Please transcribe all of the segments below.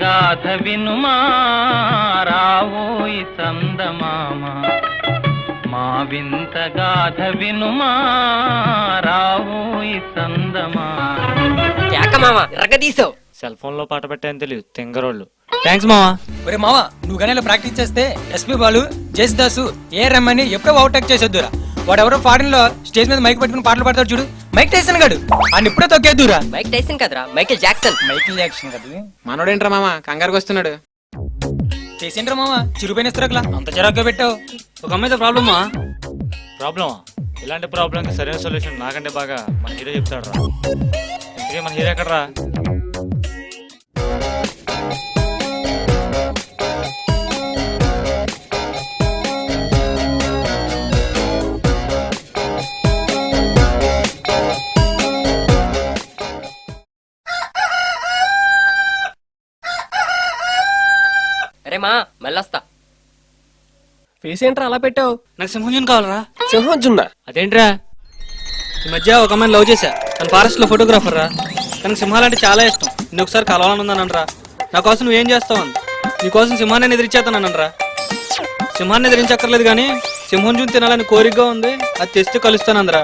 గాథ వినుమా రావోయి చందమామ మా వింత గాథ వినుమా రావోయి చందమామ. సెల్ ఫోన్ లో పాట పెట్టాయని తెలియదు తెంగరోళ్ళు. థ్యాంక్స్ మావా. ఒరే మావా, నువ్వు గనేలో ప్రాక్టీస్ చేస్తే ఎస్పీ బాలు, జేసుదాసు, ఏ రమ్మని ఎప్పుడో అవుటాక్ చేసేద్దురా. వాడెవరో ఫారెన్ లో స్టేజ్ మీద మైక్ పెట్టుకుని పాటలు పాడతాడు చూడు, మైక్ టైసన్ గాడు. ఆయన ఇప్పుడే తొక్కేద్దురా. మైక్ టైసన్ కదరా, మైకేల్ జాక్సన్. మైకిల్ జాక్సన్ కదా మనోడేంట్రా మామ కంగారుకు వస్తున్నాడు. చేసిండ్రా మావా, చిరుపైన ఇస్తారకలా అంత చిరాగ్గా పెట్టావు. ఒక అమ్మాయితో ప్రాబ్లమా? ఇలాంటి ప్రాబ్లం కి సరైన సొల్యూషన్ నాకంటే బాగా మన హీరో చెప్తాడు రా. ఇంతకీ మన హీరో ఎక్కడరా? అరే మా మళ్ళొస్తా. ఫేస్ ఏంట్రా అలా పెట్టావు? నాకు సింహంజున్ కావాలరా. సింహంజున్నా? అదేంట్రా, ఈ మధ్య ఒక అమ్మాయిని లవ్ చేశా. తన ఫారెస్ట్ లో ఫోటోగ్రాఫర్ రా. తనకు సింహాలంటే చాలా ఇష్టం. నేను ఒకసారి కలవాలని ఉందనరా. నా కోసం నువ్వేం చేస్తావు అంది. నీకోసం సింహాన్ని ఎదిరించేస్తానరా. సింహాన్ని ఎదిరించక్కర్లేదు కానీ సింహంజున్ తినాలని కోరికగా ఉంది, అది తెస్తే కలుస్తానందరా.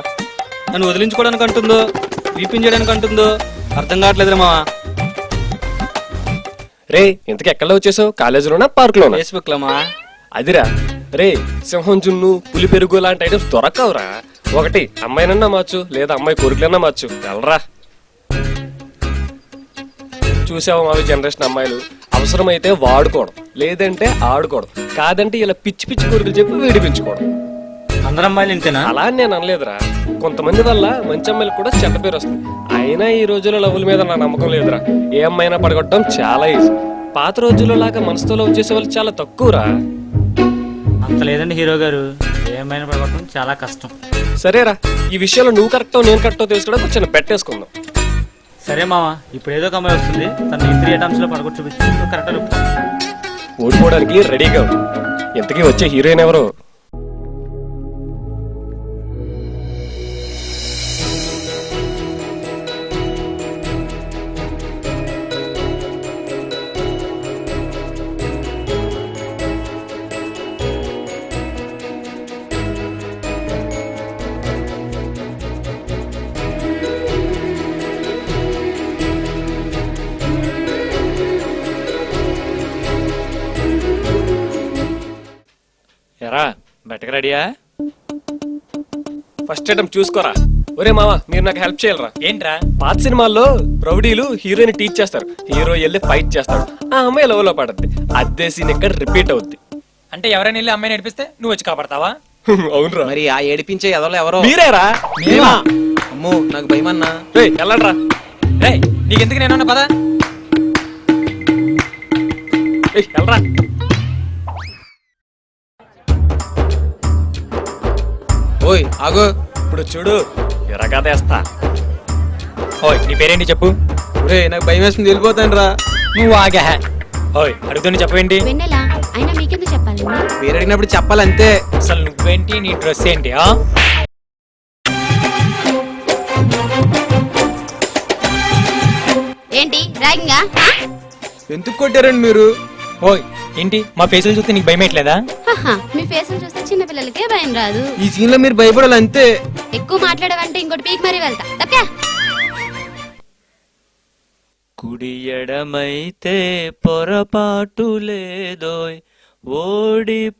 నన్ను వదిలించుకోవడానికి అంటుందో వీపించడానికి అంటుందో అర్థం కావట్లేదురా మావా. రే ఇంతకు ఎక్కడ వచ్చేసావు? కాలేజీలోనా పార్క్ లోనా? ఫేస్బుక్ లో మా. అదిరా రే, సింహంజున్ను పులి పెరుగు లాంటి ఐటమ్స్ దొరకవురా. ఒకటి అమ్మాయినన్నా మార్చు, లేదా అమ్మాయి కోరికలన్నా మార్చు. వెళ్ళరా. చూసావా మావి జనరేషన్ అమ్మాయిలు, అవసరమైతే వాడుకోవడం, లేదంటే ఆడుకోవడం, కాదంటే ఇలా పిచ్చి పిచ్చి కోరికలు చెప్పి వేడిపించుకోవడం. అందరు అమ్మాయిలు ఇంతేనా? అలా అని నేను అనలేదురా. కొంతమంది వల్ల మంచి అమ్మాయిలకు కూడా చెడ్డ పేరు వస్తుంది. అయినా ఈ రోజుల్లో లవ్వుల మీద నా నమ్మకం లేదురా. ఏ అమ్మాయినా పడగొట్టడం చాలా ఈజీ. పాత రోజుల్లో లాగా మనసుతో లవ్ చేసే వాళ్ళు చాలా తక్కువరా. అంత లేదండి హీరో గారు, ఏమైనా పడగొట్టడం చాలా కష్టం. సరేరా, ఈ విషయంలో నువ్వు కరెక్టో నేను కరెక్టో తెలుసుకోవడానికి చిన్న పెట్టేసుకుందాం. సరే మావా, ఇప్పుడు ఏదో ఒక అమ్మాయి వస్తుంది, తన ఇంద్రియ ఐటమ్స్ లో పడగొట్టు చూపించి కరెక్ట్ ఓడిపోవడానికి రెడీగా ఉంది. ఇంతకీ వచ్చే హీరోయిన్ ఎవరు? ఎరా బయటకు రెడీయా? ఫస్ట్ ఐటమ్ చూసుకోరా. ఒరే మావా, మీరు నాకు హెల్ప్ చేయాలరా. ఏంట్రా? పాత సినిమాల్లో రౌడీలు హీరోయిన్ టీచ్ చేస్తారు, హీరో వెళ్ళి ఫైట్ చేస్తాడు, ఆ అమ్మాయి లవ్ లో పడద్ది. అదే సీన్ ఇక్కడ రిపీట్ అవుద్ది. అంటే ఎవరైనా వెళ్ళి అమ్మాయి నడిపిస్తే నువ్వు వచ్చి కాపాడతావా? అవునరా. మరి ఆ ఏడిపించే ఎదవలో ఎవరో? మీరేరా. అమ్మో నాకు భయమన్నా. వెళ్ళండ్రా. నీకెందుకు నేనన్నా పదా. వెళ్ళరా. ఓయ్ ఆగో, ఇప్పుడు చూడు ఎరగదేస్తా. ఓయ్ నీ పేరేంటి చెప్పు. ఒరే నాకు భయం వేస్తుంది, వెళ్ళిపోతాను రా. నువ్వు ఆగా. ఓయ్ అడుగుతున్నా చెప్పవేంటి? వెన్నెలా అయినా మీకెందుకు చెప్పాలి? మీరు అడిగినప్పుడు చెప్పాలంతే. అసలు నువ్వేంటి, నీ డ్రెస్ ఏంటి? ఏంటి ర్యాగింగా? ఎందుకు కొట్టారండి మీరు? ఓయ్ ఏంటి మా ఫేసులు చూస్తే నీకు భయం ఎట్లేదా? మీ ఫేస్ చూస్తే చిన్న పిల్లలకే భయం రాదు. ఈ సీన్ లో మీరు భయపడాలి అంతే. ఎక్కువ మాట్లాడవంటే ఇంకోటి పీక్ మరీ వెళ్తా. తప్పా? కుడి ఎడమైతే పొరపాటు లేదోయ్, ఓడిపోలేమోయ్.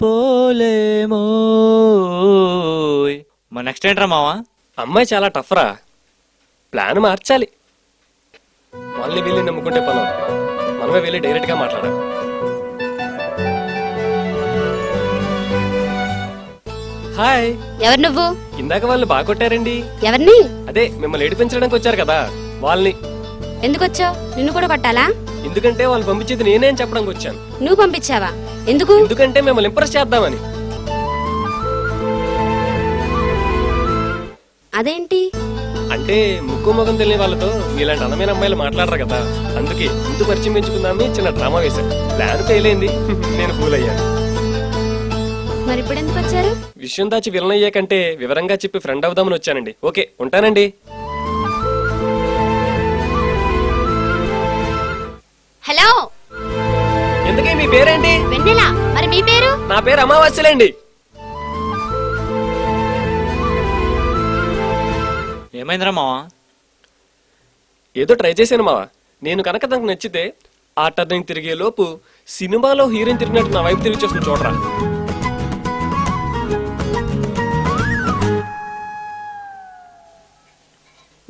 మా నెక్స్ట్ ఏంట్రా మావా? అమ్మాయి చాలా టఫ్ రా. ప్లాన్ మార్చాలి. వాళ్ళని వెళ్ళి నమ్ముకుంటే పని, మనమే వెళ్ళి డైరెక్ట్ గా మాట్లాడాలి. హాయ్. ఎవరు నువ్వు? ఇందాక వాళ్ళు బాగా కొట్టారండి. ఎవరిని? అదే మిమ్మల్ని ఏడిపించడానికి వచ్చారు కదా వాళ్ళని. ఎందుకు వచ్చావు? నిన్ను కూడా పట్టాలా? ఎందుకంటే వాళ్ళు పంపించేది నేనే అని చెప్పడానికి వచ్చాను. నువ్వు పంపించావా? ఎందుకు? ఎందుకంటే మిమ్మల్ని ఇంప్రెస్ చేద్దామని. అదేంటి? అంటే ముక్కు ముఖం తెలియని వాళ్ళతో మీలాంటి అందమైన అమ్మాయిలు మాట్లాడరు కదా, అందుకే ముందు పరిచయం పెంచుకుందామని చిన్న డ్రామా వేశాను. ప్లాన్ ఫెయిల్ అయింది, నేను ఫూల్ అయ్యాను. మరి ఇప్పుడు ఎందుకు వచ్చారు? విషయం దాచి విలన్ అయ్యాకంటే వివరంగా చెప్పి ఫ్రెండ్ అవుదామని వచ్చానండి. ఓకే ఉంటానండి. హలో ఎందుకే మీ పేరేంటి? వెన్నెల. మరి మీ పేరు? నా పేరు అమావాస్యలేండి. ఏమైందిరా మావా? ఏదో ట్రై చేశాను మావా. నేను కనుక తనకు నచ్చితే ఆ టర్నింగ్ తిరిగే లోపు సినిమాలో హీరోయిన్ తిరిగినట్టు నా వైపు తిరిగి చేస్తుంది చూడరా.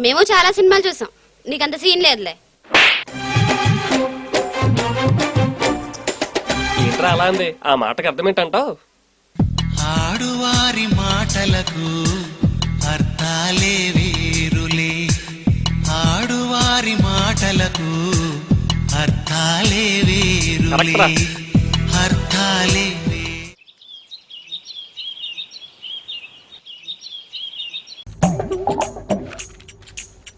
మేము చాలా సినిమాలు చూసాం, నీకంత సీన్ లేదులే. ఏంట్రా అలా అంది? ఆ మాటకు అర్థమేంటంటావు? ఆడువారి మాటలకు అర్థాలే వేరులే, ఆడువారి మాటలకు అర్థాలే వేరులే, కరెక్ట్రా. అర్థాలే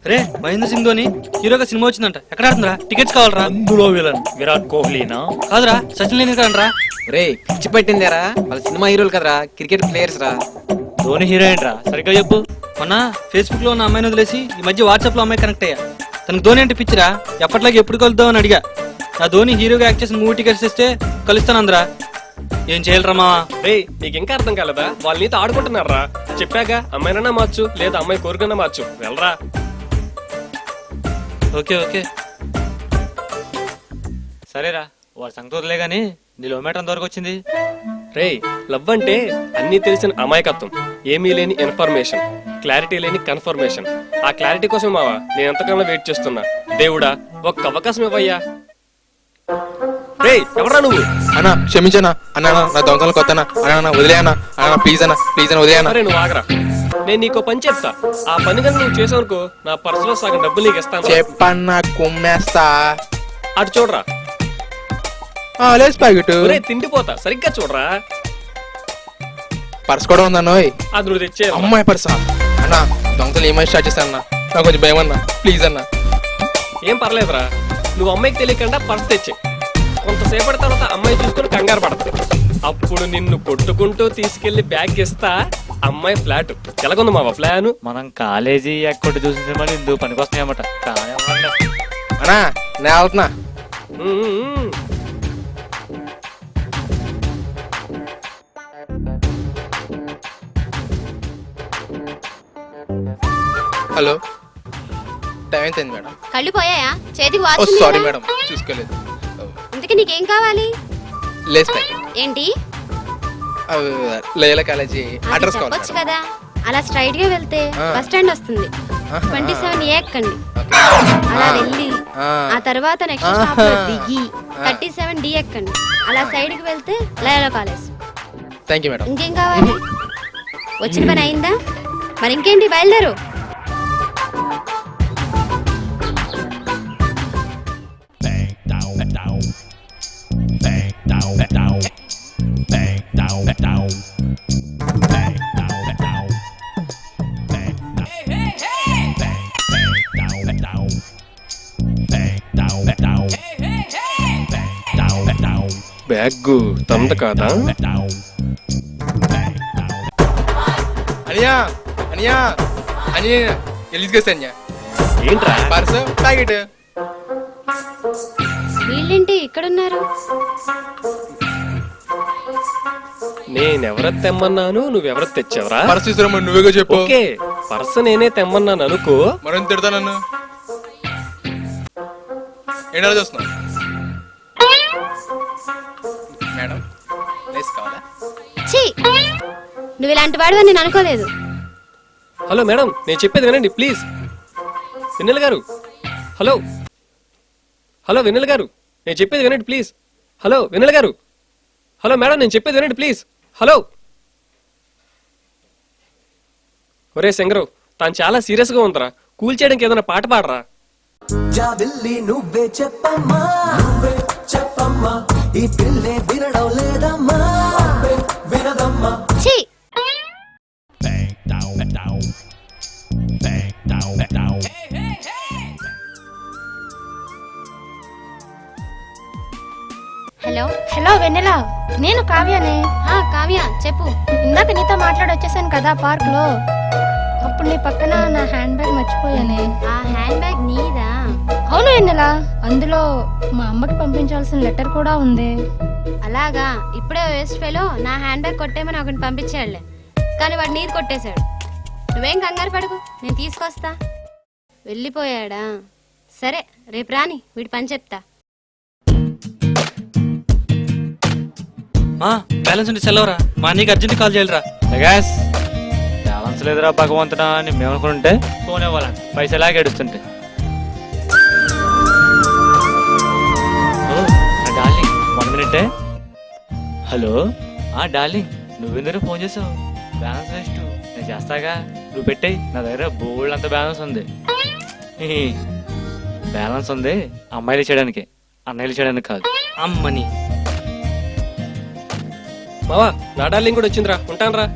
రే మహేంద్ర సింగ్ ధోని హీరోగా సినిమా వచ్చిందంట. ఎక్కడ ఆడుతుందిరా? టికెట్స్ కావాలరా? అందులో విలన్ విరాట్ కోహ్లీనా? కాదురా, సచిన్ టెండూల్కర్ రా. రే పిచ్చి పట్టిందేరా, వాళ్ళ సినిమా హీరోలు కదరా, క్రికెట్ ప్లేయర్స్ రా. ధోని హీరోయిన్ రా, సరిగ్గా చెప్పు. మొన్న ఫేస్బుక్ లో ఉన్న అమ్మాయిని వదిలేసి ఈ మధ్య వాట్సాప్ లో అమ్మాయి కనెక్ట్ అయ్యా. తనకు ధోని అంటే పిచ్చిరా. ఎప్పటిలాగా ఎప్పుడు కలుద్దాం అని అడిగా. నా ధోని హీరోగా యాక్ట్ చేసిన మూవీ టికెట్స్ ఇస్తే కలుస్తానందరా. ఏం చేయాలరా మా? రే నీకు ఇంకా అర్థం కాలేదా? వాళ్ళు నీతో ఆడుకుంటున్నారా? చెప్పాక అమ్మాయినన్నా మార్చు, లేదా అమ్మాయి కోరికన్నా మార్చు. వెళ్ళరా. ఓకే ఓకే సరేరా, వాడి సంగతి వదిలే గానీ నీ లో మీటర్ ఎంతవరకు వచ్చింది? రే లవ్ అంటే అన్నీ తెలిసిన అమాయకత్వం, ఏమీ లేని ఇన్ఫర్మేషన్, క్లారిటీ లేని కన్ఫర్మేషన్. ఆ క్లారిటీ కోసం మావా నేను ఎంతకాలం వెయిట్ చేస్తున్నా. దేవుడా ఒక్క అవకాశం ఇవ్వయ్యా. రే ఎవరా నువ్వు? అన్నా క్షమించనా అన్నా, నా దొంగలు కొత్తనా అన్నా, వదిలేయనా అన్నా, ప్లీజ్ అన్నా, ప్లీజ్ అన్న వదిలేయనా. అరే నువ్వు ఆగరా. నేను నీకో పని చెప్తా. ఆ పని కనుక నువ్వు చేసావునుకో నా పర్సులో సగం డబ్బులు నీకు ఇస్తాను. చెప్పన్నా కుమ్మేస్తా. అటు చూడరా. లేస్ ప్యాకెట్ ఒరే తిండిపోతా, సరిగ్గా చూడరా. పర్స్ కూడా ఉందన్నో. అది నువ్వు తెచ్చే. అమ్మాయి పర్సా అన్నా, దొంగలు ఏమైనా స్టార్ట్ చేస్తానన్నా, నాకు కొంచెం భయం అన్నా, ప్లీజ్ అన్నా. ఏం పర్లేదురా, నువ్వు అమ్మాయికి తెలియకుండా పర్స్ తెచ్చే. కొంతసేపటి తర్వాత అమ్మాయి చూసుకొని కంగారు పడతా. అప్పుడు నిన్ను కొట్టుకుంటూ తీసుకెళ్లి బ్యాగ్ ఇస్తా. అమ్మాయి ఫ్లాట్. ఎలాగుంది మావా ప్లాన్? మనం కాలేజీ ఎక్కడ చూసిన సినిమాలు ఇందుకు పనికొస్తున్నాయన్నమాట. కానీ అన్నా నేను వెళ్తున్నా. హలో, టైం ఎంత అయింది మేడం? కళ్ళు పోయాయా? చేతికి వాచ్ ఓ ఉంది సారీ కదా? మేడం, చూసుకోలేదు. ఇంతకీ నీకేం కావాలి? Lay's packet. ఏంటి? లేల కాలేజీ అది అడ్రస్ చెప్పొచ్చు కావాలి. కదా. అలా స్ట్రైట్ గా వెళ్తే బస్ స్టాండ్ వస్తుంది. 27 ఎక్కండి. అలా వెళ్ళి ఆ తర్వాత నెక్స్ట్ స్టాప్ లో దిగి 37D ఎక్కండి. అలా సైడ్ కి వెళ్తే Loyola college. Thank you madam. ఇంకేం కావాలి? వచ్చిన పని అయిందా? మరి ఇంకేంటి, బయలుదేరు. బ్యాగ్ తంద కాదా? అనియా అనియా అనియా ఎలిజిగేసన్యా ఏంట్రా? Purse packet. వీళ్ళేంటి ఇక్కడున్నారు? నేనెవర తెమ్మన్నాను, నువ్వెవర తెచ్చావరా? పర్స్ తీసుకురమ్మని నువ్వేగా చెప్పు. ఓకే పర్స్ నేనే తెమ్మన్నాను అనుకో. మరేం తిడతా నన్ను? ఏంటలా చూస్తున్నావు మేడం? లేస్ కావాలా? ఛీ, నువ్వు ఇలాంటి వాడివని నేను అనుకోలేదు. హలో మేడం, నేను చెప్పేది వినండి ప్లీజ్. వెన్నెల గారు, హలో హలో వెన్నెల గారు, నేను చెప్పేది వినండి ప్లీజ్. హలో వెన్నెల గారు, హలో మేడం, నేను చెప్పేది వినండి ప్లీజ్. హలో. ఒరే శంకరు, తాను చాలా సీరియస్ గా ఉందరా. కూల్ చేయడానికి ఏదైనా పాట పాడరా. జాబిల్లి నువ్వే చెప్పమ్మా, నువ్వే చెప్పమ్మా, ఈ పిల్లే వినడం లేదమ్మా, వినదమ్మా. ఛీ, హలో. హలో వెన్నెల, నేను కావ్యనే. కావ్య చెప్పు. ఇందాక నీతో మాట్లాడొచ్చేసాను కదా పార్క్ లో. అప్పుడు నీ పక్కన నా హ్యాండ్ బ్యాగ్ మర్చిపోయానే. ఆ హ్యాండ్ బ్యాగ్ నీదా? అవును వెన్నెల, అందులో మా అమ్మకి పంపించాల్సిన లెటర్ కూడా ఉంది. అలాగా, ఇప్పుడే వేస్ట్ ఫెలో నా హ్యాండ్ బ్యాగ్ కొట్టేమని ఒకటి పంపించాడులే, కానీ వాడు నీది కొట్టేశాడు. నువ్వేం కంగారు పడుకు, నేను తీసుకొస్తా. వెళ్ళిపోయాడా? సరే, రేపు రాని వీడి పని చెప్తా. మా బ్యాలెన్స్ ఉంటే సెలవురా, మా అన్నీకి అర్జెంట్ కాల్ చేయాలిరా. లగాస్ బ్యాలెన్స్ లేదురా భగవంతుడా అని మేము అనుకుంటే ఫోన్ ఇవ్వాలంట, పైసలాగా ఏడుస్తుంటే. ఓ నా డార్లింగ్, 1 మినిటే. హలో డార్లింగ్, నువ్వెందుకు ఫోన్ చేసావు? బ్యాలెన్స్ వేస్ట్, నేను చేస్తాగా, నువ్వు పెట్టేయి. నా దగ్గర బోల్డ్ అంత బ్యాలెన్స్ ఉంది. బ్యాలెన్స్ ఉంది అమ్మాయిలు చేయడానికి, అన్నయ్యలు చేయడానికి కాదు. అమ్మని మావా నా డార్లింగ్ కూడా వచ్చిందిరా, ఉంటానురా.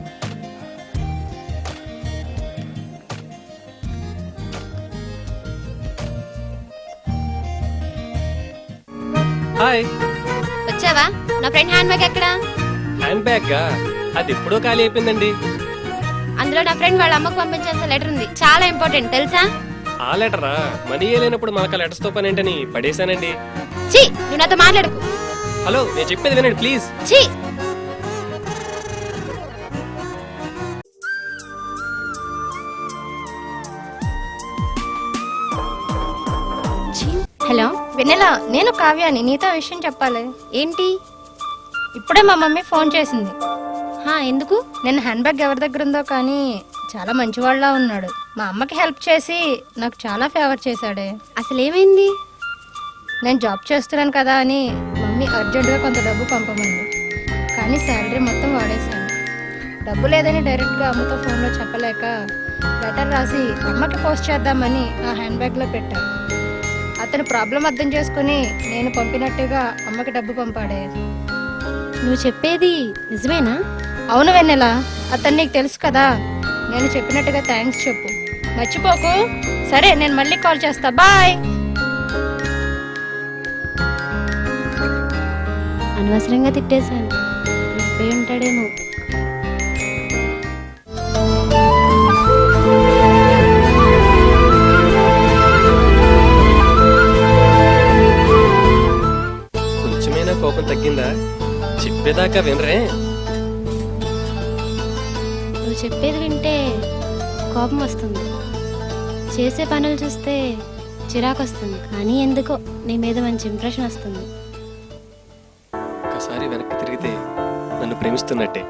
హాయ్. వచ్చావా? నా ఫ్రెండ్ హ్యాండ్ బ్యాగ్ ఎక్కడా? హ్యాండ్ బ్యాగ్ అది ఎప్పుడో ఖాళీ అయిపోయిందండి. అందులో నా ఫ్రెండ్ వాళ్ళ అమ్మకు పంపించాల్సిన లెటర్ ఉంది, చాలా ఇంపార్టెంట్ తెలుసా? ఆ లెటరా? మనీ లేనప్పుడు మనకు లెటర్స్ తో పని ఏంటని పడేశానండి. ఛీ, నువ్వు నాతో మాట్లాడుకు. హలో, నేను చెప్పేది వినండి ప్లీజ్. ఛీ. హలో వెన్నెల, నేను కావ్యాని, నీతో విషయం చెప్పాలి. ఏంటి? ఇప్పుడే మా మమ్మీ ఫోన్ చేసింది. ఎందుకు? నేను హ్యాండ్ బ్యాగ్ ఎవరి దగ్గర ఉందో కానీ చాలా మంచివాళ్ళ ఉన్నాడు. మా అమ్మకి హెల్ప్ చేసి నాకు చాలా ఫేవర్ చేశాడే. అసలు ఏమైంది? నేను జాబ్ చేస్తున్నాను కదా అని మమ్మీ అర్జెంటుగా కొంత డబ్బు పంపమంది, కానీ శాలరీ మొత్తం వాడేశాను. డబ్బు లేదని డైరెక్ట్గా అమ్మతో ఫోన్లో చెప్పలేక లెటర్ రాసి అమ్మకి పోస్ట్ చేద్దామని ఆ హ్యాండ్ బ్యాగ్లో పెట్టాను. అతను ప్రాబ్లం అర్థం చేసుకుని నేను పంపినట్టుగా అమ్మకి డబ్బు పంపాడే. నువ్వు చెప్పేది నిజమేనా? అవును వెన్నెల, అతను నీకు తెలుసు కదా, నేను చెప్పినట్టుగా థ్యాంక్స్ చెప్పు, మర్చిపోకు. సరే, నేను మళ్ళీ కాల్ చేస్తా, బాయ్. అనవసరంగా తిట్టేశాను, పోయి ఉంటాడేమో. కొంచెమైనా కోపం తగ్గిందా? చెప్పేదాకా వినరే? నువ్వు చెప్పేది వింటే కోపం వస్తుంది, చేసే పనులు చూస్తే చిరాకు వస్తుంది, కానీ ఎందుకో నీ మీద మంచి ఇంప్రెషన్ వస్తుంది. ఒకసారి వెనక్కి తిరిగితే నన్ను ప్రేమిస్తున్నట్టే.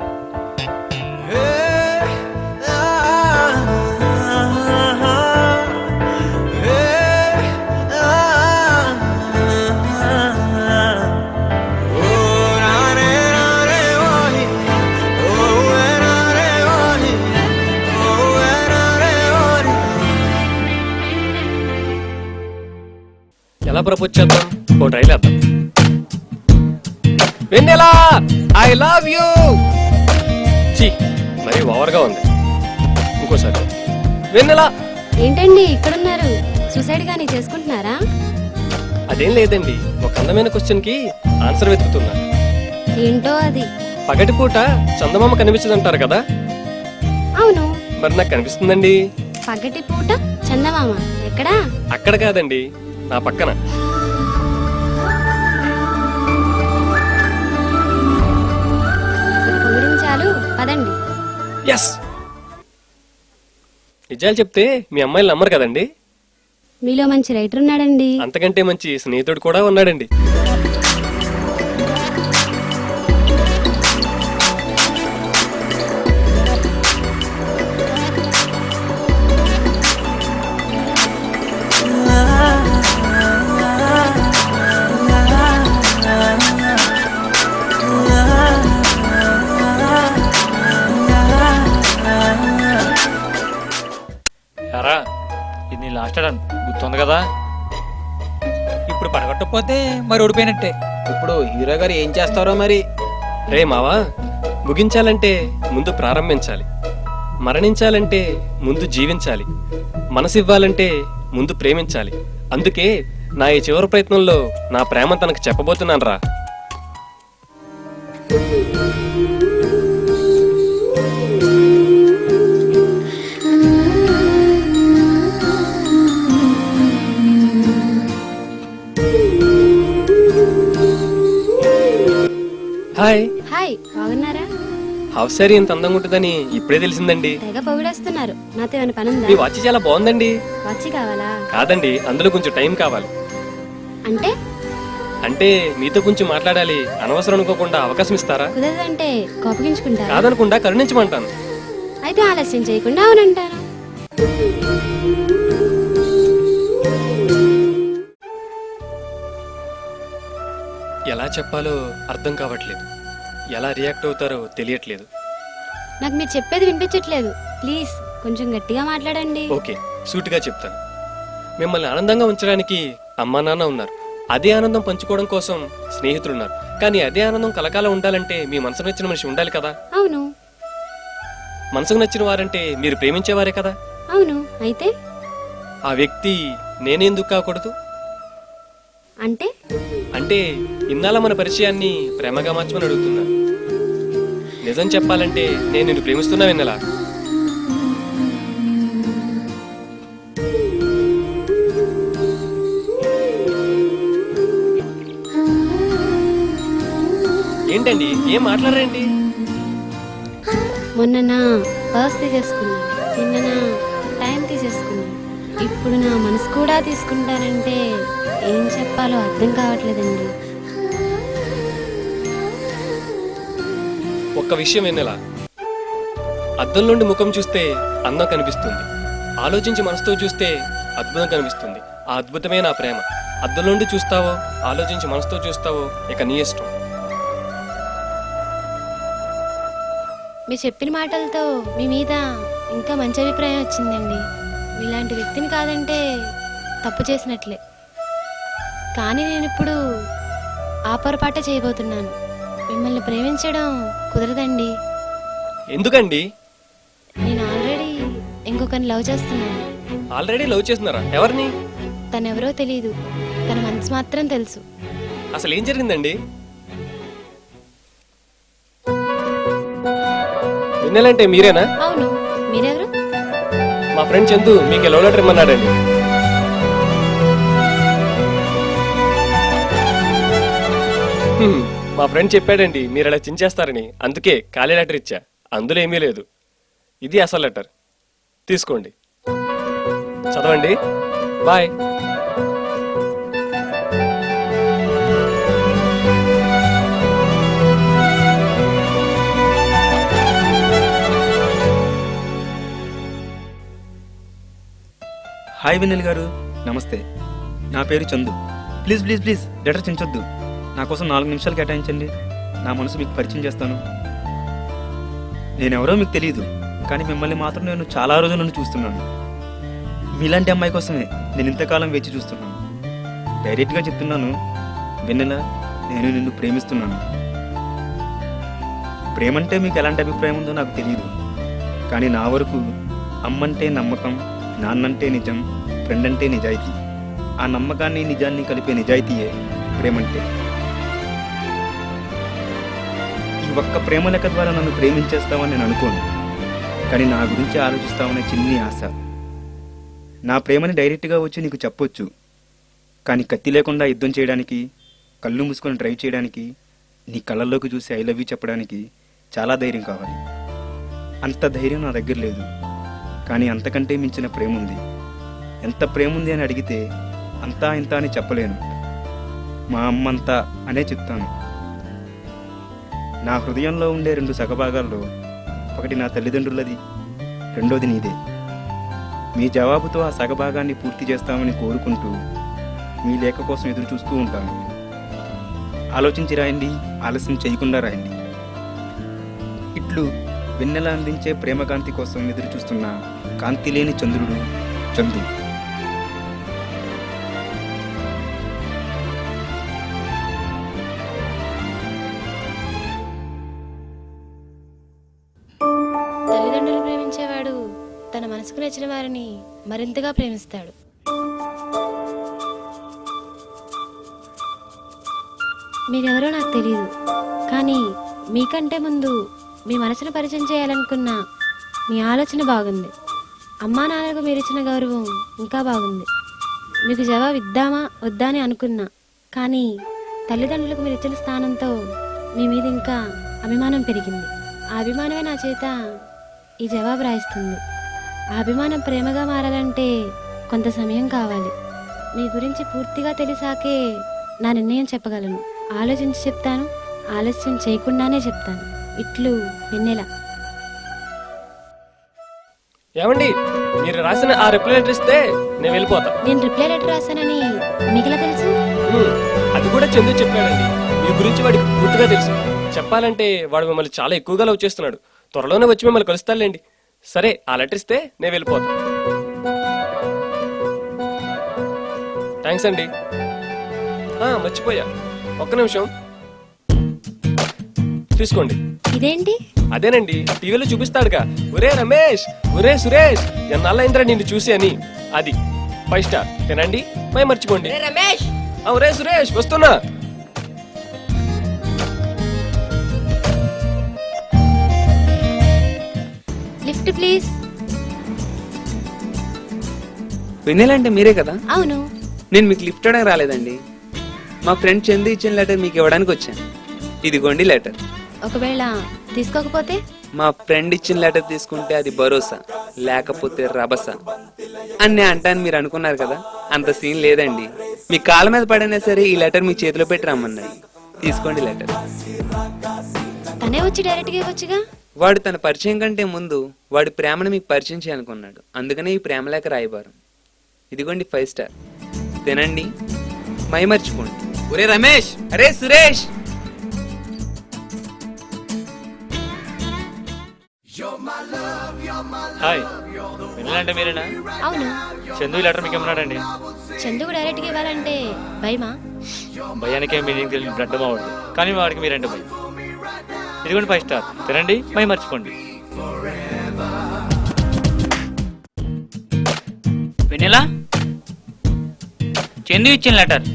ఎలా ప్రపోజ్ చేద్దాం? ఓ ట్రైల్ వేద్దాం. వెన్నెలా, ఐ లవ్ యూ. ఛీ, మరి ఓవర్గా ఉంది. ఇంకోసారి. వెన్నెలా. ఏంటండి ఇక్కడున్నారు? సూసైడ్ గానీ చేసుకుంటున్నారా? అదేం లేదండి, ఒక అందమైన క్వశ్చన్ కి ఆన్సర్ వెతుకుతున్నా. ఏంటో అది? పగటిపూట చందమామ కనిపించదంటారు కదా? అవును. మరి నాకు కనిపిస్తుందండి. పగటి పూట చందమామ ఎక్కడా? అక్కడ కాదండి, నా పక్కన. పొగిడించాలు, పదండి. ఎస్. నిజాలు చెప్తే మీ అమ్మాయిలు నమ్మరు కదండి. మీలో మంచి రైటర్ ఉన్నాడండి. అంతకంటే మంచి స్నేహితుడు కూడా ఉన్నాడండి. యారా, ఇది లాస్ట్ అడన్ గుర్తుంది కదా? ఇప్పుడు పడగొట్టకపోతే మరి ఓడిపోయినట్టే. ఇప్పుడు హీరో గారు ఏం చేస్తారో మరి. రే మావా, ముగించాలంటే ముందు ప్రారంభించాలి, మరణించాలంటే ముందు జీవించాలి, మనసివ్వాలంటే ముందు ప్రేమించాలి. అందుకే నా ఈ చివరి ప్రయత్నంలో నా ప్రేమ తనకు చెప్పబోతున్నాను రా. హాయ్. హాయ్, బాగున్నారా? హాఫ్ సారీ ఇంత అందంగా ఉంటుందని ఇప్పుడే తెలిసిందండి. తెగ పొగిడేస్తున్నారు. నాతో ఏమైనా పని ఉందా? మీ వాచ్ చాలా బాగుందండి. వచ్చి కావాలా? కాదండి, అందులో కొంచెం టైం కావాలి. అంటే అంటే మీతో కొంచెం మాట్లాడాలి. అనవసరం అనుకోకుండా అవకాశం ఇస్తారా? కుదరదంటే కోపగించుకుంటారా? కాదనకుండా కరుణించమంటాను. అయితే ఆలస్యం చేయకుండా అవునంటాను. ఎలా చెప్పాలో అర్థం కావట్లేదు. ఎలా రియాక్ట్ అవుతారో తెలియట్లేదు. నాకు మీరు చెప్పేది వినిపించట్లేదు. ప్లీజ్ కొంచెం గట్టిగా మాట్లాడండి. ఓకే, సూటిగా చెప్తాను. మిమ్మల్ని ఆనందంగా ఉంచడానికి అమ్మా నాన్న ఉన్నారు. అదే ఆనందం పంచుకోవడం కోసం స్నేహితులున్నారు. కానీ అదే ఆనందం కలకాలం ఉండాలంటే మీ మనసుకు నచ్చిన మనిషి ఉండాలి కదా. అవును. మనసుకు నచ్చిన వారంటే మీరు ప్రేమించేవారే కదా. అవును. అయితే ఆ వ్యక్తి నేనెందుకు కాకూడదు? అంటే అంటే ఇన్నాళ్ళ మన పరిచయాన్ని ప్రేమగా మార్చమని అడుగుతున్నా. నిజం చెప్పాలంటే నేను నిన్ను ప్రేమిస్తున్నా వెన్నెలా. ఏంటండి, ఏం మాట్లాడారండి? మొన్న నా పర్స్ తీసేసుకున్నాను, నిన్న నా టైం తీసేసుకున్నాను, ఇప్పుడు నా మనసు కూడా తీసుకుంటానంటే ఏం చెప్పాలో అర్థం కావట్లేదండి. ఒక్క విషయం వెన్నెలా, అద్దం నుండి ముఖం చూస్తే అందం కనిపిస్తుంది. ఆలోచించి మనసుతో చూస్తే అద్భుతం కనిపిస్తుంది. ఆ అద్భుతమే నా ప్రేమ. అద్దం నుండి చూస్తావో ఆలోచించి మనసుతో చూస్తావో ఇక నీ ఇష్టం. మీరు చెప్పిన మాటలతో మీ మీద ఇంకా మంచి అభిప్రాయం వచ్చిందండి. మీలాంటి వ్యక్తిని కాదంటే తప్పు చేసినట్లే. కానీ నేను ఇప్పుడు ఆ పొరపాటే చేయబోతున్నాను. మిమ్మల్ని ప్రేమించడం కుదరదండి. ఎందుకండి? నేను ఆల్రెడీ ఇంకొకరిని లవ్ చేస్తున్నాను. ఆల్రెడీ లవ్ చేస్తున్నారా? ఎవరిని? తనెవరో తెలీదు, తన మనసు మాత్రం తెలుసు. అసలు ఏం జరిగిందండి? విన్నాలంటే మీరేనా? అవును. మీరెవరు? మా ఫ్రెండ్ చందు మీకు లవ్ లెటర్ ఇమ్మన్నాడండి. మా ఫ్రెండ్ చెప్పాడండి మీరు అలా చించేస్తారని. అందుకే ఖాళీ లెటర్ ఇచ్చా. అందులో ఏమీ లేదు. ఇది అసలు లెటర్. తీసుకోండి, చదవండి. బాయ్. హాయ్ వెన్నెల గారు, నమస్తే. నా పేరు Chandu. Please please please letter చించొద్దు. నా కోసం 4 నిమిషాలు కేటాయించండి. నా మనసు మీకు పరిచయం చేస్తాను. నేనెవరో మీకు తెలియదు, కానీ మిమ్మల్ని మాత్రం నేను చాలా రోజుల నుండి చూస్తున్నాను. మీలాంటి అమ్మాయి కోసమే నేను ఇంతకాలం వేచి చూస్తున్నాను. డైరెక్ట్గా చెప్తున్నాను వెన్నెల, నేను నిన్ను ప్రేమిస్తున్నాను. ప్రేమంటే మీకు ఎలాంటి అభిప్రాయం ఉందో నాకు తెలియదు, కానీ నా వరకు అమ్మంటే నమ్మకం, నాన్నంటే నిజం, ఫ్రెండ్ అంటే నిజాయితీ. ఆ నమ్మకాన్ని నిజాన్ని కలిపే నిజాయితీయే ప్రేమంటే. ఈ ఒక్క ప్రేమ లెక్క ద్వారా నన్ను ప్రేమించేస్తామని నేను అనుకోను, కానీ నా గురించి ఆలోచిస్తామనే చిన్ని ఆశ. నా ప్రేమని డైరెక్ట్గా వచ్చి నీకు చెప్పొచ్చు, కానీ కత్తి లేకుండా యుద్ధం చేయడానికి, కళ్ళు మూసుకొని డ్రైవ్ చేయడానికి, నీ కళ్ళల్లోకి చూసి ఐ లవ్ యూ చెప్పడానికి చాలా ధైర్యం కావాలి. అంత ధైర్యం నా దగ్గర లేదు, కానీ అంతకంటే మించిన ప్రేమ ఉంది. ఎంత ప్రేమ ఉంది అని అడిగితే అంతా ఇంత అని చెప్పలేను. మా అమ్మంతా అనే చెప్తాను. నా హృదయంలో ఉండే 2 సగభాగాల్లో ఒకటి నా తల్లిదండ్రులది, రెండోది నీదే. మీ జవాబుతో ఆ సగభాగాన్ని పూర్తి చేస్తామని కోరుకుంటూ మీ లేఖ కోసం ఎదురు చూస్తూ ఉంటాను. ఆలోచించి రాయండి, ఆలస్యం చేయకుండా రాయండి. ఇట్లు వెన్నెల అందించే ప్రేమకాంతి కోసం ఎదురు చూస్తున్న కాంతి లేని చంద్రుడు చందు. తల్లిదండ్రులు ప్రేమించేవాడు తన మనసుకు నచ్చిన వారిని మరింతగా ప్రేమిస్తాడు. మీరెవరో నాకు తెలియదు, కానీ మీకంటే ముందు మీ మనసును పరిచయం చేయాలనుకున్న మీ ఆలోచన బాగుంది. అమ్మా నాన్నలకు మీరిచ్చిన గౌరవం ఇంకా బాగుంది. మీకు జవాబు ఇద్దామా వద్దా అని అనుకున్నా, కానీ తల్లిదండ్రులకు మీరు ఇచ్చిన స్థానంతో మీ మీద ఇంకా అభిమానం పెరిగింది. ఆ అభిమానమే నా చేత ఈ జవాబు రాయిస్తుంది. ఆ అభిమానం ప్రేమగా మారాలంటే కొంత సమయం కావాలి. మీ గురించి పూర్తిగా తెలిసాకే నా నిర్ణయం చెప్పగలను. ఆలోచించి చెప్తాను, ఆలస్యం చేయకుండానే చెప్తాను. ఇట్లు వెన్నెల. ఏమండి, మీరు రాసిన ఆ రిప్లై లెటర్ ఇస్తే నేను వెళ్ళిపోతా. నేను రిప్లై లెటర్ రాశానని మీకెలా తెలుసు? అది కూడా చందు చెప్పాడండి. మీ గురించి వాడికి పూర్తిగా తెలుసు. చెప్పాలంటే వాడు మిమ్మల్ని చాలా ఎక్కువగా లవ్ చేస్తున్నాడు. త్వరలోనే వచ్చి మిమ్మల్ని కలుస్తాడులేండి. సరే, ఆ లెటర్ ఇస్తే నేను వెళ్ళిపోతా. థ్యాంక్స్ అండి. మర్చిపోయా, ఒక్క నిమిషం తీసుకోండి. ఇదేంటి? అదేనండి, టీవీలో చూపిస్తాడుగా, ఒరే రమేష్, ఒరే సురేష్, ఎన్నాళ్ళైందిరా నిన్ను చూసి అని. అది 5 స్టార్. తినండి, మై మర్చిపోండి. రమేష్, ఒరే సురేష్, వస్తున్నా. Lift please. వెన్నెలంటే మీరే కదా? అవును. నేను మీకు లిఫ్ట్ ఇవ్వడానికి రాలేదండి. మా ఫ్రెండ్ చందు ఇచ్చిన లెటర్ మీకు ఇవ్వడానికి వచ్చాను. ఇదిగోండి లెటర్. ఒకవేళ తీసుకోకపోతే? మా ఫ్రెండ్ ఇచ్చిన లెటర్ తీసుకుంటే అది భరోసా, లేకపోతే రభస అని నేను అంటాను. మీరు అనుకున్నారు కదా, అంత సీన్ లేదండి. మీ కాళ్ళ మీద పడైనా సరే ఈ లెటర్ మీ చేతిలో పెట్టి రమ్మన్నాడు. తీసుకోండి లెటర్. తనే వచ్చి డైరెక్ట్గా ఇవ్వచ్చుగా. వాడు తన పరిచయం కంటే ముందు వాడి ప్రేమను మీకు పరిచయం చేయాలనుకున్నాడు. అందుకనే ఈ ప్రేమ లేఖ రాయబారం. ఇదిగోండి 5 స్టార్. తినండి, మై మర్చిపోండి. ఒరే రమేష్, అరే సురేష్. హాయ్, వెన్నెల అంటే మీరేనా? అవును. చందు ఈ లెటర్ మీకు ఏమన్నాడండి? చందుకు డైరెక్ట్గా ఇవ్వాలంటే భయమా? భయానికే మీనింగ్ తెలియని బ్లడ్ మావాడు, కానీ వాడికి మీరంటే భయం. ఇదిగోండి 5 స్టార్. తినండి, మై మర్చిపోండి. వెన్నెల, చందు ఇచ్చిన లెటర్.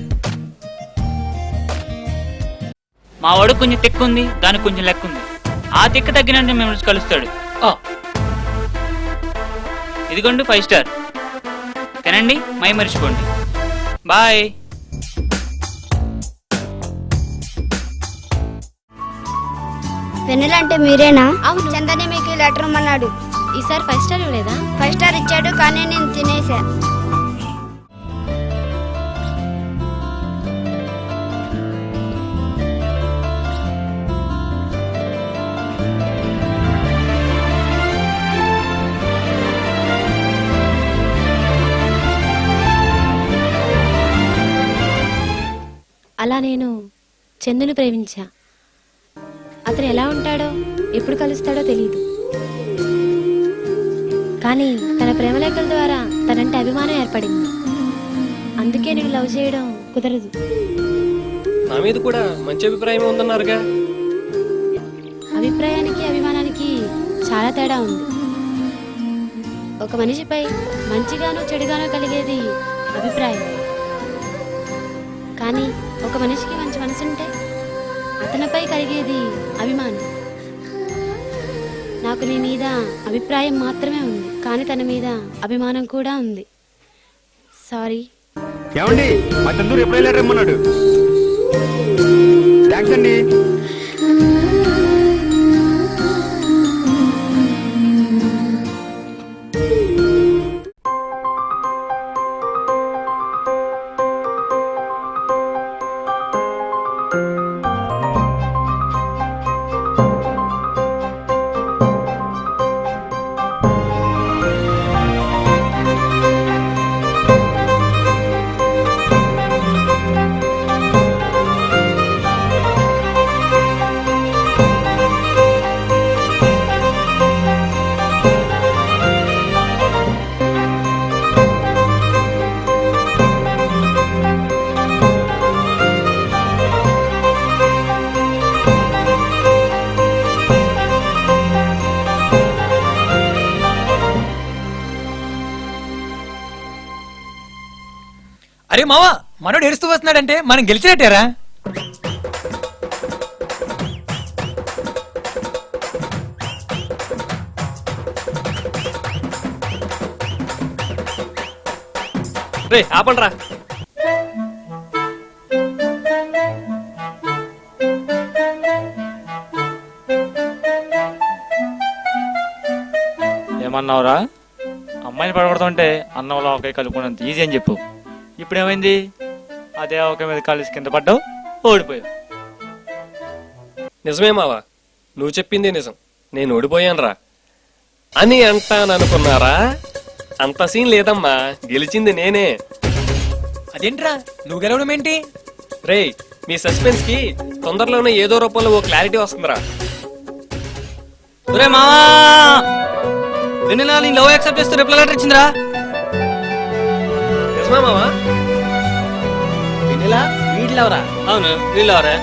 మా వాడు కొంచెం తిక్కు ఉంది, దానికి కొంచెం లెక్క ఉంది. ఆ తిక్క తగ్గినట్టు మిమ్మల్ని కలుస్తాడు. ఇదిగోండి 5 స్టార్. తినండి, మై మర్చిపోండి. బాయ్. వెన్నెల అంటే మీరేనా? అవును. చందనే మీకు లెటర్ ఇమ్మన్నాడు. ఈసారి 5 స్టార్ ఇవ్వలేదా? 5 స్టార్ ఇచ్చాడు, కానీ నేను తినేసా. అలా నేను చందుని ప్రేమించా. అతను ఎలా ఉంటాడో, ఎప్పుడు కలుస్తాడో తెలియదు. కానీ తన ప్రేమలేఖల ద్వారా తనంటే అభిమానం ఏర్పడింది. అందుకే నేను లవ్ చేయడం కుదరదు. నా మీద కూడా మంచి అభిప్రాయం ఉందన్నారుగా. అభిప్రాయానికి అభిమానానికి చాలా తేడా ఉంది. ఒక మనిషిపై మంచిగానో చెడుగానో కలిగేది అభిప్రాయం. కానీ ఒక మనిషికి మంచి మనసుంటే అతనిపై కలిగేది అభిమానం. నాకు నీ మీద అభిప్రాయం మాత్రమే ఉంది, కానీ తన మీద అభిమానం కూడా ఉంది. సారీ. ఏమండి, మా చందూరు ఎప్పుడైనా లెటర్ ఇమ్మన్నాడు. థ్యాంక్స్ అండి. అరే మావా, మనోడు ఏడుస్తూ వస్తున్నాడంటే మనం గెలిచినట్టేరా? రే ఆపండ్రా. ఏమన్నావురా? అమ్మాయిని పడగొడుతుంటే అన్నంలో ఒకే కలుపుకున్నంత ఈజీ అని చెప్పు. ఇప్పుడు ఏమైంది? అదే ఒకే మీద కలిసి కింద పడ్డావు, ఓడిపోయావు. నిజమే మావా, నువ్వు చెప్పింది నిజం. నేను ఓడిపోయానురా అని అంటాననుకున్నారా? అంత సీన్ లేదమ్మా, గెలిచింది నేనే. అదేంట్రా నువ్వు గెలవడం ఏంటి? రేయ్, మీ సస్పెన్స్ కి తొందరలోనే ఏదో రూపంలో ఓ క్లారిటీ వస్తుందిరా. ఒరే మావా, వెన్నెల నీ లవ్ యాక్సెప్ట్ చేస్తూ రిప్లై లెటర్ ఇచ్చిందిరా. నిజమా మావా? వెన్నెలా వీటిలవరా? అవును, వీళ్ళవరే.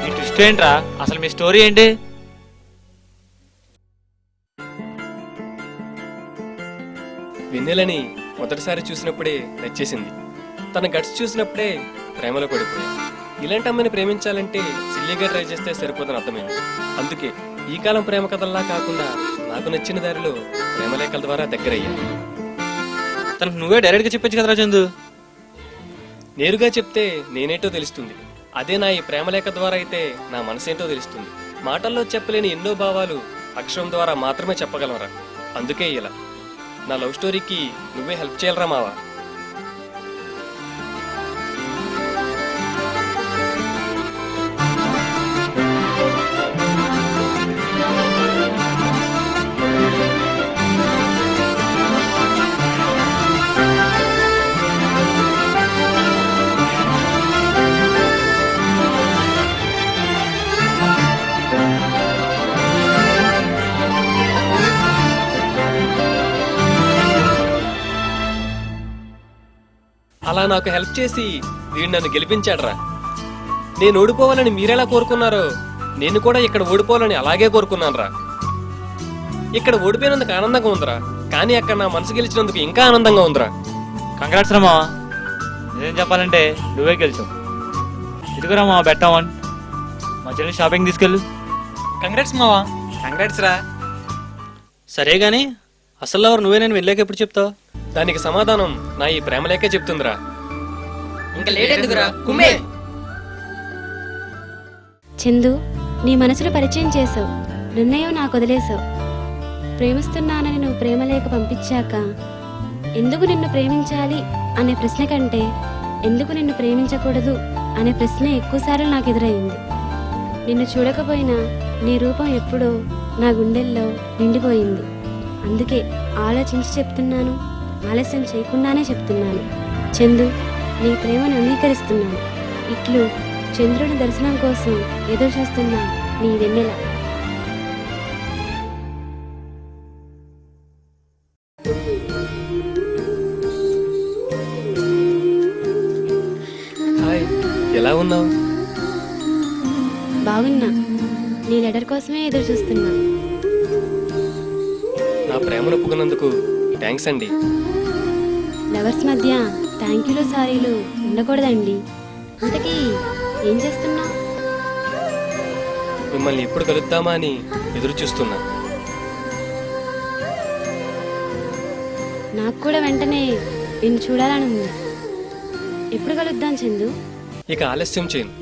ఈ ట్విస్ట్ ఏంట్రా? అసలు మీ స్టోరీ ఏంటి? వెన్నెలని మొదటిసారి చూసినప్పుడే నచ్చేసింది. తన గట్స్ చూసినప్పుడే ప్రేమలో పడిపోయా. ఇలాంటి అమ్మాయిని ప్రేమించాలంటే సిల్లీగా ట్రై చేస్తే సరిపోదని అర్థమైంది. అందుకే ఈ కాలం ప్రేమ కథల్లా కాకుండా నాకు నచ్చిన దారిలో ప్రేమలేఖల ద్వారా దగ్గరయ్యా. తనకు నువ్వే డైరెక్ట్ గా చెప్పొచ్చు కదరా చందు. నేరుగా చెప్తే నేనేంటో తెలుస్తుంది. అదే నా ఈ ప్రేమలేఖ ద్వారా అయితే నా మనసేంటో తెలుస్తుంది. మాటల్లో చెప్పలేని ఎన్నో భావాలు అక్షరం ద్వారా మాత్రమే చెప్పగలరా. అందుకే ఇలా నా లవ్ స్టోరీకి నువ్వే హెల్ప్ చేయాలరా మావా. అలా నాకు హెల్ప్ చేసి వీడు నన్ను గెలిపించాడ్రా. నేను ఓడిపోవాలని మీరెలా కోరుకున్నారో నేను కూడా ఇక్కడ ఓడిపోవాలని అలాగే కోరుకున్నానురా. ఇక్కడ ఓడిపోయినందుకు ఆనందంగా ఉందిరా, కానీ అక్కడ నా మనసు గెలిచినందుకు ఇంకా ఆనందంగా ఉందిరా. కంగ్రాట్స్ రా మావా. నిజం చెప్పాలంటే నువ్వే గెలిచావు. ఇదిగురా మావా బెట్ ఆన్. మా చెల్లి షాపింగ్ తీసుకెళ్ళు. కంగ్రాట్స్ మావా. కంగ్రాట్స్ రా. సరే గాని అసలు ఎవరు నువ్వే నేను వెళ్ళాక ఎప్పుడు చెప్తావు? దానికి సమాధానం నా ఈ ప్రేమలేకే చెప్తుందిరా. ఇంకా లేట్ ఎందుకురా, కుమ్మే. చందు, నీ మనసును పరిచయం చేసావు, నిర్ణయం నాకు వదిలేసావు. ప్రేమిస్తున్నానని నువ్వు ప్రేమలేఖ పంపించాక ఎందుకు నిన్ను ప్రేమించాలి అనే ప్రశ్న కంటే ఎందుకు నిన్ను ప్రేమించకూడదు అనే ప్రశ్న ఎక్కువసార్లు నాకు ఎదురైంది. నిన్ను చూడకపోయినా నీ రూపం ఎప్పుడో నా గుండెల్లో నిండిపోయింది. అందుకే ఆలోచించి చెప్తున్నాను, ఆలస్యం చేయకుండానే చెప్తున్నాను. చందు, నీ ప్రేమను అంగీకరిస్తున్నాను. ఇట్లు చంద్రుని దర్శనం కోసం ఎదురు చూస్తున్నాను, నీ వెన్నెల. హాయ్, ఎలా ఉన్నావు? బాగున్నా. నీ లెటర్ కోసమే ఎదురు చూస్తున్నా. నా ప్రేమను ఒప్పుకున్నందుకు థ్యాంక్స్ అండి. లవర్స్ మధ్య థ్యాంక్ యూలు సారీలు ఉండకూడదండి. ఇంతకీ ఏం చేస్తున్నా? మిమ్మల్ని ఎప్పుడు కలుద్దామా అని ఎదురు చూస్తున్నా. నాకు కూడా వెంటనే నిన్ను చూడాలని ఉంది. ఎప్పుడు కలుద్దాం చందు? ఇక ఆలస్యం చేయను.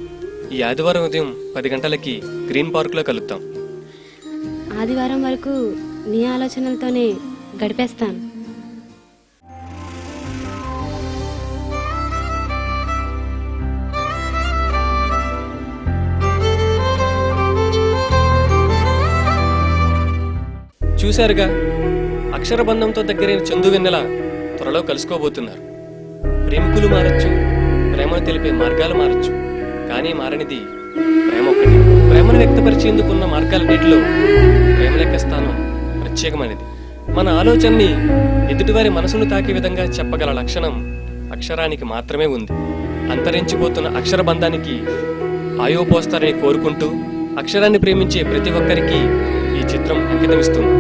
ఈ ఆదివారం ఉదయం 10 గంటలకి గ్రీన్ పార్క్ లో కలుద్దాం. ఆదివారం వరకు నీ ఆలోచనలతోనే గడిపేస్తాను. చూశారుగా, అక్షరబంధంతో దగ్గరైన చందు వెన్నెల త్వరలో కలుసుకోబోతున్నారు. ప్రేమికులు మారచ్చు, ప్రేమను తెలిపే మార్గాలు మారచ్చు, కానీ మారనిది ప్రేమ ఒక్కటి. ప్రేమను వ్యక్తపరిచేందుకున్న మార్గాలన్నిటిలో ప్రేమలేఖ స్థానం ప్రత్యేకమైనది. మన ఆలోచనని ఎదుటివారి మనసును తాకే విధంగా చెప్పగల లక్షణం అక్షరానికి మాత్రమే ఉంది. అంతరించిపోతున్న అక్షర బంధానికి ఆయోపోస్తారని కోరుకుంటూ అక్షరాన్ని ప్రేమించే ప్రతి ఒక్కరికి ఈ చిత్రం అంకితమిస్తుంది.